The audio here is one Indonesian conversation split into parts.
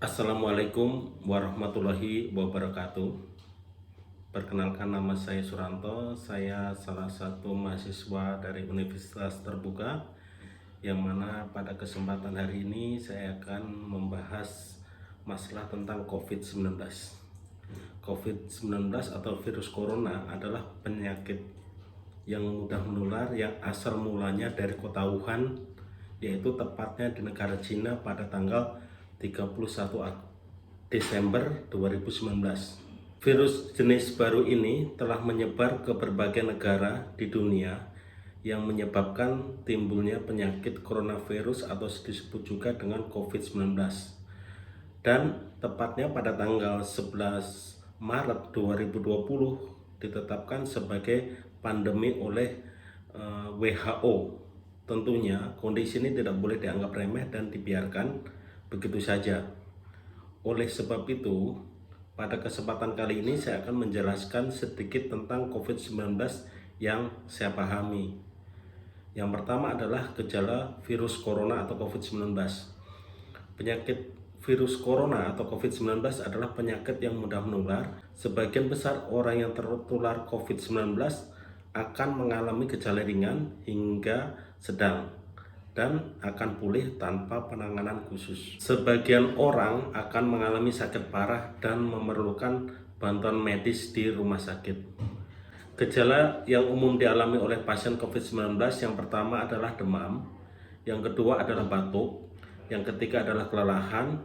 Assalamualaikum warahmatullahi wabarakatuh. Perkenalkan, nama saya Suranto. Saya salah satu mahasiswa dari Universitas Terbuka, yang mana pada kesempatan hari ini saya akan membahas masalah tentang COVID-19. COVID-19 atau virus corona adalah penyakit yang mudah menular yang asal mulanya dari kota Wuhan, yaitu tepatnya di negara Cina pada tanggal 31 Desember 2019. Virus jenis baru ini telah menyebar ke berbagai negara di dunia yang menyebabkan timbulnya penyakit coronavirus atau disebut juga dengan COVID-19. Dan tepatnya pada tanggal 11 Maret 2020 ditetapkan sebagai pandemi oleh WHO. Tentunya kondisi ini tidak boleh dianggap remeh dan dibiarkan begitu saja. Oleh sebab itu, pada kesempatan kali ini saya akan menjelaskan sedikit tentang COVID-19 yang saya pahami. Yang pertama adalah gejala virus corona atau COVID-19. Penyakit virus corona atau COVID-19 adalah penyakit yang mudah menular. Sebagian besar orang yang tertular COVID-19 akan mengalami gejala ringan hingga sedang dan akan pulih tanpa penanganan khusus. Sebagian orang akan mengalami sakit parah dan memerlukan bantuan medis di rumah sakit. Gejala yang umum dialami oleh pasien COVID-19 yang pertama adalah demam, yang kedua adalah batuk, yang ketiga adalah kelelahan,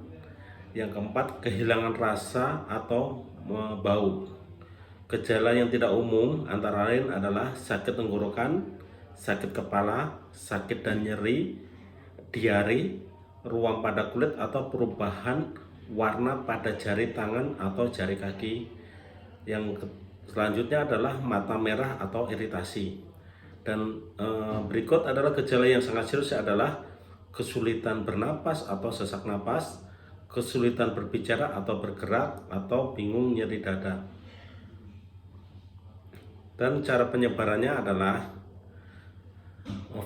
yang keempat kehilangan rasa atau bau. Gejala yang tidak umum antara lain adalah sakit tenggorokan, sakit kepala, sakit dan nyeri, diare, ruam pada kulit atau perubahan warna pada jari tangan atau jari kaki. Yang selanjutnya adalah mata merah atau iritasi. Dan berikut adalah gejala yang sangat serius adalah kesulitan bernapas atau sesak napas, kesulitan berbicara atau bergerak, atau bingung nyeri dada. Dan cara penyebarannya adalah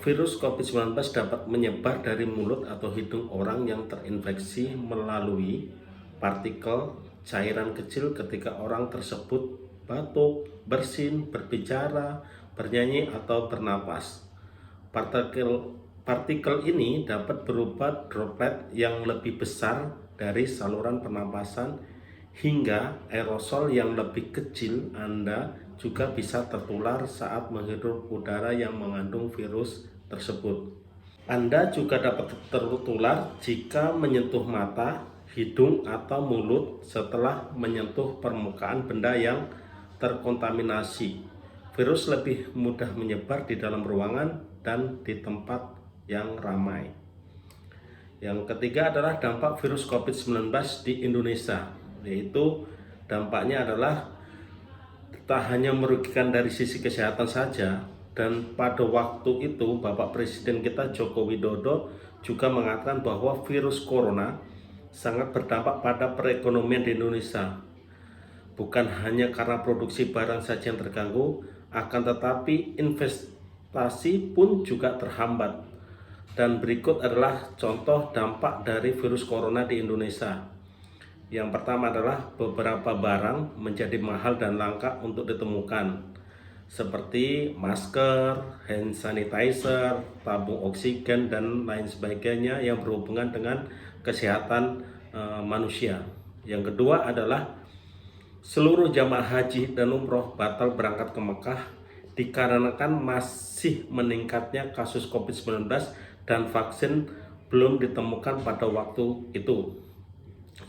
virus COVID-19 dapat menyebar dari mulut atau hidung orang yang terinfeksi melalui partikel cairan kecil ketika orang tersebut batuk, bersin, berbicara, bernyanyi, atau bernapas. Partikel ini dapat berupa droplet yang lebih besar dari saluran pernapasan hingga aerosol yang lebih kecil. Anda juga bisa tertular saat menghirup udara yang mengandung virus tersebut. Anda juga dapat tertular jika menyentuh mata, hidung, atau mulut setelah menyentuh permukaan benda yang terkontaminasi. Virus lebih mudah menyebar di dalam ruangan dan di tempat yang ramai. Yang ketiga adalah dampak virus COVID-19 di Indonesia, yaitu dampaknya adalah tak hanya merugikan dari sisi kesehatan saja, dan pada waktu itu Bapak Presiden kita Joko Widodo juga mengatakan bahwa virus corona sangat berdampak pada perekonomian di Indonesia. Bukan hanya karena produksi barang saja yang terganggu, akan tetapi investasi pun juga terhambat. Dan berikut adalah contoh dampak dari virus corona di Indonesia. Yang pertama adalah beberapa barang menjadi mahal dan langka untuk ditemukan, seperti masker, hand sanitizer, tabung oksigen, dan lain sebagainya yang berhubungan dengan kesehatan manusia. Yang kedua adalah seluruh jamaah haji dan umroh batal berangkat ke Mekah dikarenakan masih meningkatnya kasus COVID-19 dan vaksin belum ditemukan pada waktu itu.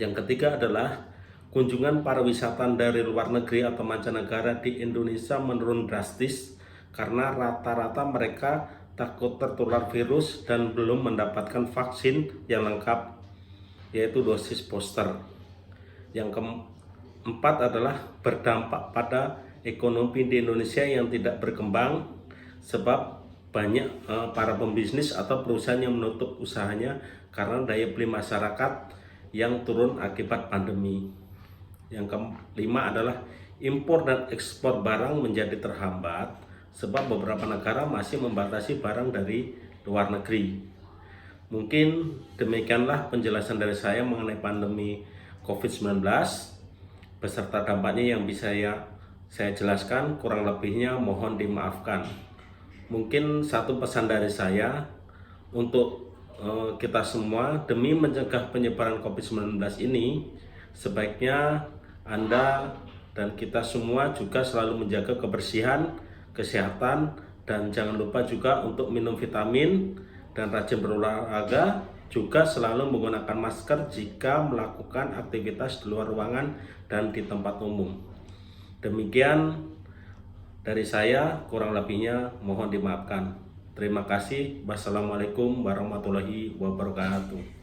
Yang ketiga adalah kunjungan para wisatawan dari luar negeri atau mancanegara di Indonesia menurun drastis karena rata-rata mereka takut tertular virus dan belum mendapatkan vaksin yang lengkap, yaitu dosis booster. Yang keempat adalah berdampak pada ekonomi di Indonesia yang tidak berkembang sebab banyak para pembisnis atau perusahaan yang menutup usahanya karena daya beli masyarakat yang turun akibat pandemi. Yang kelima adalah impor dan ekspor barang menjadi terhambat sebab beberapa negara masih membatasi barang dari luar negeri. Mungkin demikianlah penjelasan dari saya mengenai pandemi COVID-19 beserta dampaknya yang bisa saya jelaskan. Kurang lebihnya mohon dimaafkan. Mungkin satu pesan dari saya untuk kita semua, demi mencegah penyebaran COVID-19 ini, sebaiknya Anda dan kita semua juga selalu menjaga kebersihan, kesehatan, dan jangan lupa juga untuk minum vitamin dan rajin berolahraga, juga selalu menggunakan masker jika melakukan aktivitas di luar ruangan dan di tempat umum. Demikian dari saya, kurang lebihnya mohon dimaafkan. Terima kasih. Wassalamualaikum warahmatullahi wabarakatuh.